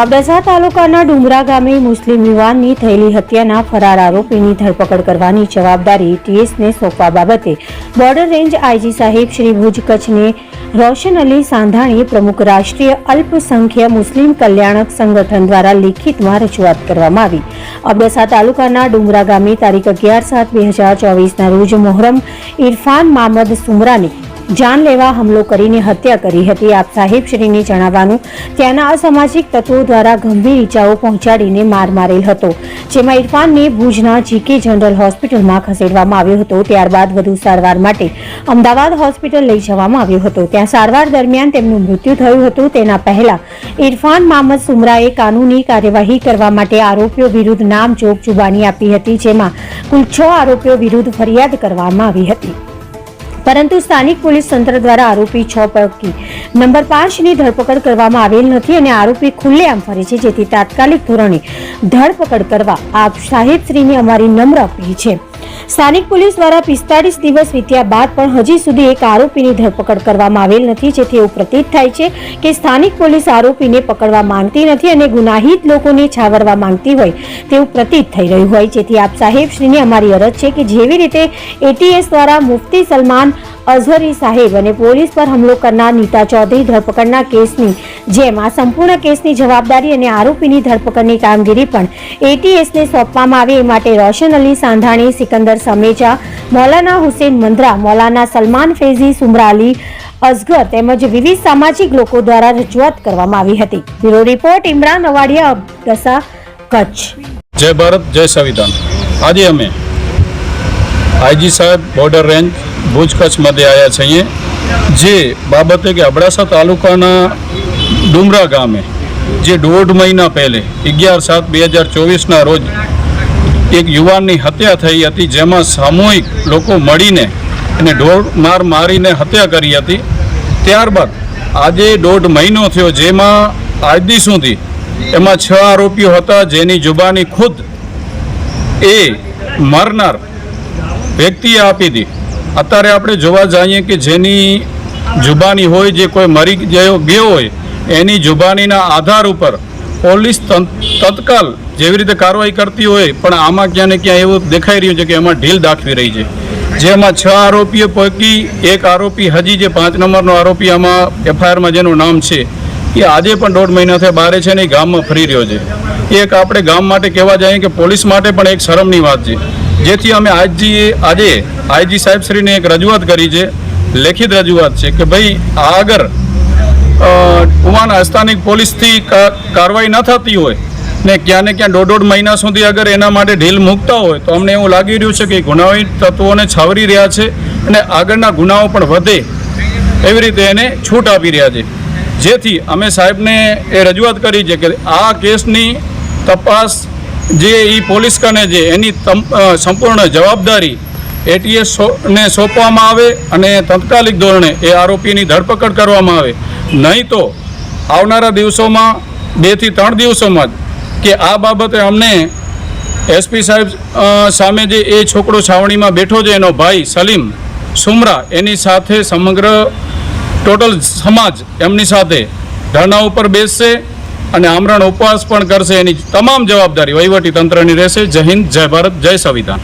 અબડાસા તાલુકાના ડુંગરા ગામે મુસ્લિમ યુવાનની થયેલી હત્યાના ફરાર આરોપીની ધરપકડ કરવાની જવાબદારી ટીએસને સોંપવા બાબતે બોર્ડર રેન્જ આઈજી સાહેબ શ્રી ભુજ કચ્છને રોશન અલી સાંધાણી પ્રમુખ રાષ્ટ્રીય અલ્પસંખ્યક મુસ્લિમ કલ્યાણક સંગઠન દ્વારા લિખિતમાં રજૂઆત કરવામાં આવી। અબડાસા તાલુકાના ડુંગરા ગામે તારીખ 11/7/2024ના રોજ મોહરમ ઇરફાન મામદ સુમરાની જાનલેવા હુમલો કરીને હત્યા કરી હતી। આપ સાહેબ શ્રીને જણાવવાનું ત્યાંના અસામાજિક તત્વો દ્વારા ગંભીર ઈજાઓ પહોંચાડીને માર મારેલ હતો, જેમાં ઇરફાનને ભુજના જીકે જનરલ હોસ્પિટલમાં ખસેડવામાં આવ્યો હતો। ત્યારબાદ વધુ સારવાર માટે અમદાવાદ હોસ્પિટલ લઈ જવામાં આવ્યો હતો। ત્યાં સારવાર દરમિયાન તેમનું મૃત્યુ થયું હતું। તેના પહેલા ઇરફાન મામદ સુમરાએ કાનૂની કાર્યવાહી કરવા માટે આરોપીઓ વિરુદ્ધ નામજોગ જુબાની આપી હતી, જેમાં કુલ 6 આરોપીઓ વિરુદ્ધ ફરિયાદ કરવામાં આવી હતી, પરંતુ સ્થાનિક પોલીસ તંત્ર દ્વારા આરોપી 6 પૈકી નંબર 5ની ધરપકડ કરવામાં આવેલ નથી અને આરોપી ખુલ્લેઆમ ફરે છે, જેથી તાત્કાલિક ધોરણે ધરપકડ કરવા આપ સાહેબશ્રીને અમારી નમ્ર અપીલ છે। સ્થાનિક પોલીસ દ્વારા 45 દિવસ વીત્યા બાદ પણ હજી સુધી એક આરોપીની ધરપકડ કરવામાં આવેલ નથી, જેથી એવું પ્રતીત થાય છે કે સ્થાનિક પોલીસ આરોપીને પકડવા માંગતી નથી અને ગુનાહિત લોકોને છાવરવા માંગતી હોય તેવું પ્રતીત થઈ રહ્યું હોય, જેથી આપ સાહેબશ્રીને અમારી અરજ છે કે જેવી રીતે એટીએસ દ્વારા મુફ્તી સલમાન અઝહરી સાહેબ અને પોલીસ પર હુમલો કરનાર નીતા ચૌધરી ધરપકડના કેસની જેમ આ સંપૂર્ણ કેસની જવાબદારી અને આરોપીની ધરપકડની કામગીરી પણ એટીએસને સોંપવામાં આવે એ માટે રોશન અલી સાંધાણી, સિકંદર સમેજા, મૌલાના હુસેન મંદ્રા, મૌલાના સલમાન ફૈઝી, સુમરા અલી અસગર તેમજ વિવિધ સામાજિક લોકો દ્વારા રજૂઆત કરવામાં આવી હતી। Bureau report Imran Awadiya, Abdasa, Kutch. જય ભારત, જય સંવિધાન। આજે અમે આઈજી સાહેબ બોર્ડર રેન્જ ભુજ કચ્છ મધ્ય આવ્યા છીએ, જે બાબતે કે અબડાસા તાલુકાના ડુમરા ગામે જે 1.5 મહિના પહેલે 11/7/2024ના રોજ એક યુવાનની હત્યા થઈ હતી, જેમાં સામૂહિક લોકો મળીને એને ઢોર માર મારીને હત્યા કરી હતી। ત્યારબાદ આજે 1.5 મહિનો થયો, જેમાં આજ દી સુધી એમાં 6 આરોપીઓ હતા, જેની જુબાની ખુદ એ મરનાર વ્યક્તિએ આપી હતી। અત્યારે આપણે જોવા જઈએ કે જેની જુબાની હોય, જે કોઈ મરી ગયો હોય, એની જુબાનીના આધાર ઉપર પોલીસ તત્કાલ જેવી રીતે કાર્યવાહી કરતી હોય, પણ આમાં ક્યાં ને ક્યાં એવું દેખાઈ રહ્યું છે કે એમાં ઢીલ દાખવી રહી છે, જેમાં 6 આરોપીઓ પૈકી એક આરોપી હજી જે 5 નંબરનો આરોપી આમાં એફઆઈઆરમાં જેનું નામ છે એ આજે પણ 1.5 મહિનાથી બહાર છે ને એ ગામમાં ફરી રહ્યો છે। એક આપણે ગામ માટે કહેવા જઈએ કે પોલીસ માટે પણ એક શરમની વાત છે, જેથી અમે આજે આઈજી સાહેબશ્રીને એક રજૂઆત કરી છે, લેખિત રજૂઆત છે કે ભાઈ આ અગર ઉવાના સ્થાનિક પોલીસથી કાર્યવાહી ન થતી હોય ને ક્યાં ને ક્યાં 1.5 મહિના સુધી અગર એના માટે ઢીલ મૂકતા હોય તો અમને એવું લાગી રહ્યું છે કે ગુનાહિત તત્વોને છાવરી રહ્યા છે અને આગળના ગુનાઓ પણ વધે એવી રીતે એને છૂટ આપી રહ્યા છે। જેથી અમે સાહેબને એ રજૂઆત કરી છે કે આ કેસની તપાસ જે એ પોલીસ કને છે એની સંપૂર્ણ જવાબદારી એટીએસને સોંપવામાં આવે અને તાત્કાલિક ધોરણે એ આરોપીની ધરપકડ કરવામાં આવે, નહીં તો આવનારા દિવસોમાં 2 થી 3 દિવસોમાં જ કે આ બાબતે અમને એસપી સાહેબ સામે જે એ છોકરો છાવણીમાં બેઠો છે એનો ભાઈ સલીમ સુમરા, એની સાથે સમગ્ર ટોટલ સમાજ એમની સાથે ધરણા ઉપર બેસશે અને આમરણ ઉપવાસ પણ કરશે। એની તમામ જવાબદારી વહીવટી તંત્રની રહેશે। જય હિન્દ, જય ભારત, જય સંવિધાન।